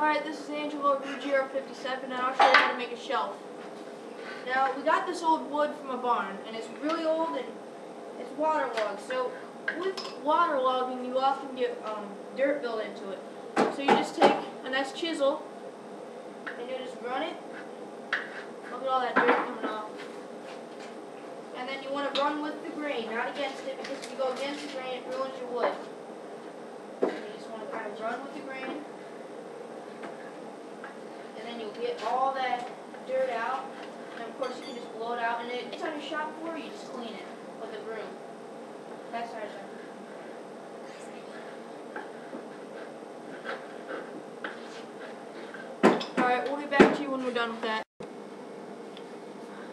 Alright, this is Angelo of fcucff, and I'll show you how to make a shelf. Now, we got this old wood from a barn, and it's really old and it's waterlogged. So, with waterlogging, you often get dirt built into it. So you just take a nice chisel, and you just run it. Look at all that dirt coming off. And then you want to run with the grain, not against it, because if you go against the grain, it ruins your wood. So you just want to kind of run with the grain. And then you'll get all that dirt out. And of course you can just blow it out. And it's on your shop floor, you just clean it with a broom. That's how it's done. Alright, we'll get back to you when we're done with that.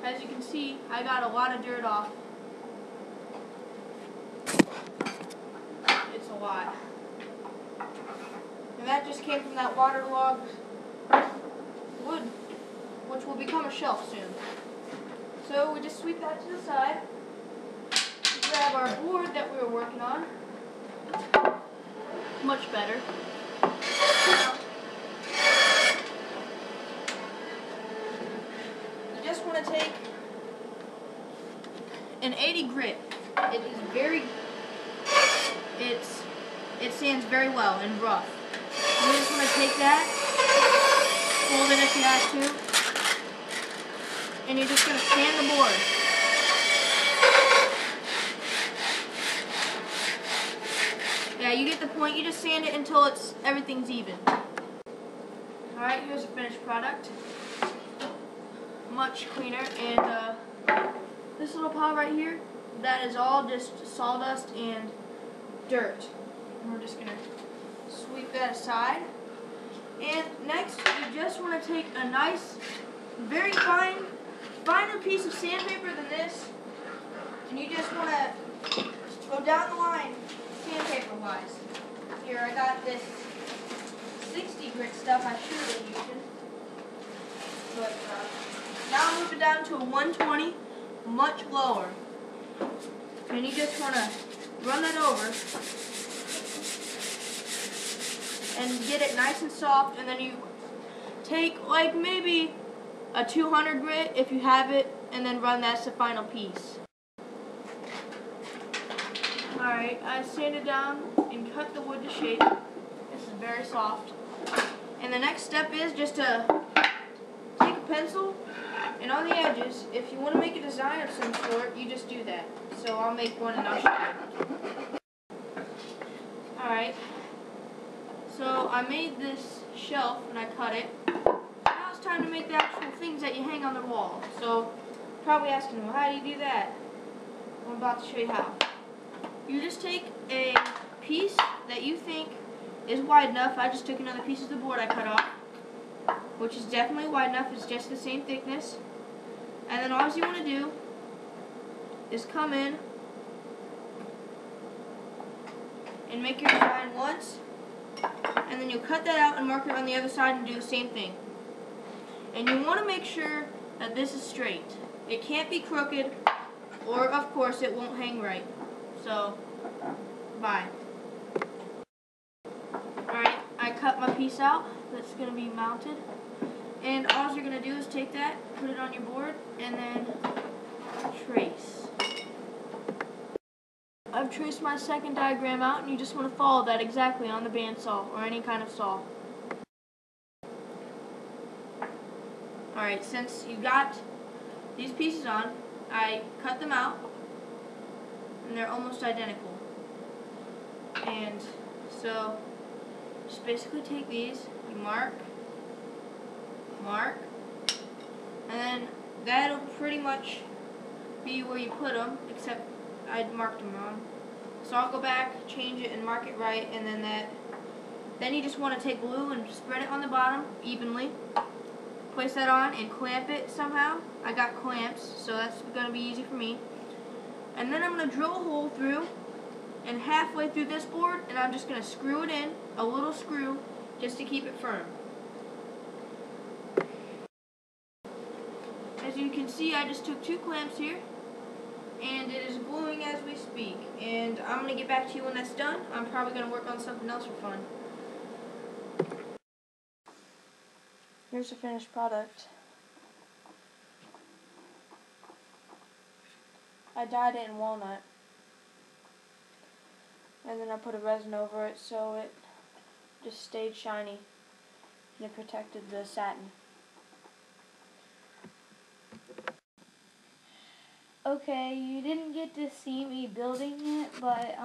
As you can see, I got a lot of dirt off. It's a lot. And that just came from that waterlogged wood, which will become a shelf soon. So we just sweep that to the side. We grab our board that we were working on. Much better. You just want to take an 80 grit. It is very, it sands very well and rough. You just want to take that, fold it if you have to, and you're just going to sand the board. Yeah, you get the point. You just sand it until everything's even. Alright, here's the finished product. Much cleaner. And this little pile right here, that is all just sawdust and dirt. And we're just going to sweep that aside. And next, you just want to take a nice, very finer piece of sandpaper than this, and you just want to go down the line sandpaper-wise. Here, I got this 60 grit stuff I should have been using, but now I'm moving down to a 120, much lower. And you just want to run that over and get it nice and soft, and then you take like maybe a 200 grit if you have it, and then run that's the final piece. Alright, I sanded down and cut the wood to shape. This is very soft. And the next step is just to take a pencil, and on the edges, if you want to make a design of some sort, you just do that. So I'll make one and I'll show you. Alright. So I made this shelf and I cut it. Now it's time to make the actual things that you hang on the wall. So probably asking, well, how do you do that? I'm about to show you how. You just take a piece that you think is wide enough. I just took another piece of the board I cut off, which is definitely wide enough. It's just the same thickness. And then all you want to do is come in and make your design once. And then you'll cut that out and mark it on the other side and do the same thing. And you want to make sure that this is straight. It can't be crooked, or of course it won't hang right. So, bye. Alright, I cut my piece out that's going to be mounted. And all you're going to do is take that, put it on your board, and then trace. I've traced my second diagram out, and you just want to follow that exactly on the bandsaw or any kind of saw. Alright, since you got these pieces on, I cut them out, and they're almost identical. And so, just basically take these, you mark, and then that'll pretty much be where you put them, except I marked them wrong. So I'll go back, change it, and mark it right, and then you just want to take glue and spread it on the bottom evenly. Place that on and clamp it somehow. I got clamps, so that's going to be easy for me. And then I'm going to drill a hole through, and halfway through this board, and I'm just going to screw it in, a little screw, just to keep it firm. As you can see, I just took 2 clamps here, and it is gluing as we speak. And I'm going to get back to you when that's done. I'm probably going to work on something else for fun. Here's the finished product. I dyed it in walnut. And then I put a resin over it so it just stayed shiny. And it protected the satin. Okay, you didn't get to see me building it, but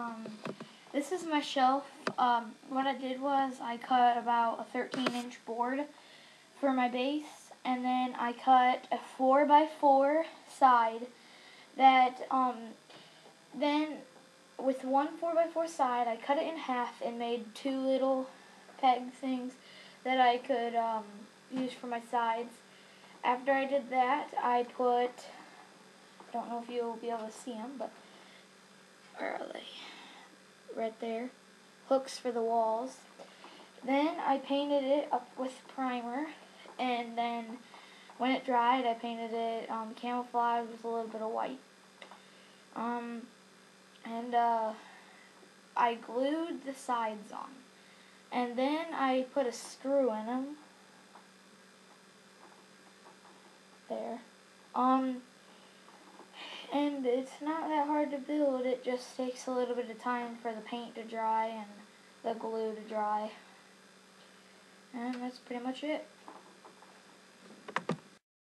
this is my shelf. What I did was I cut about a 13-inch board for my base, and then I cut a 4x4 side that then with one 4x4 side I cut it in half and made two little peg things that I could use for my sides. After I did that, I put, I don't know if you'll be able to see them, but where are they? Right there. Hooks for the walls. Then I painted it up with primer, and then when it dried, I painted it camouflage with a little bit of white. I glued the sides on, and then I put a screw in them. There. And it's not that hard to build. It just takes a little bit of time for the paint to dry and the glue to dry. And that's pretty much it.